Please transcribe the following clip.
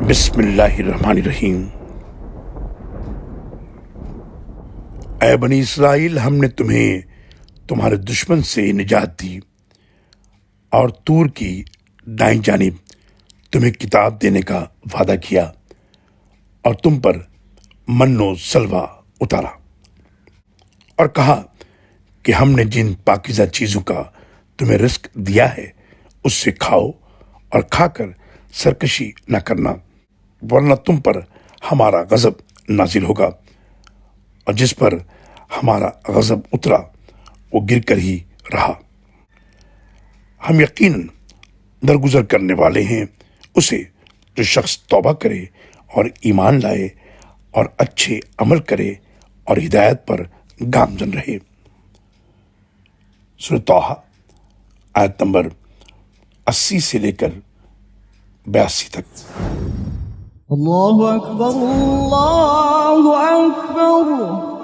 بسم اللہ الرحمن الرحیم۔ اے بنی اسرائیل، ہم نے تمہیں تمہارے دشمن سے نجات دی اور طور کی دائیں جانب تمہیں کتاب دینے کا وعدہ کیا اور تم پر من و سلوہ اتارا اور کہا کہ ہم نے جن پاکیزہ چیزوں کا تمہیں رزق دیا ہے اس سے کھاؤ اور کھا کر سرکشی نہ کرنا، ورنہ تم پر ہمارا غضب نازل ہوگا، اور جس پر ہمارا غضب اترا وہ گر کر ہی رہا۔ ہم یقیناً درگزر کرنے والے ہیں اسے جو شخص توبہ کرے اور ایمان لائے اور اچھے عمل کرے اور ہدایت پر گامزن رہے۔ سورۃ طٰہٰ آیت نمبر 80 سے لے کر 82 تک۔ اللہ اکبر اللہ اکبر۔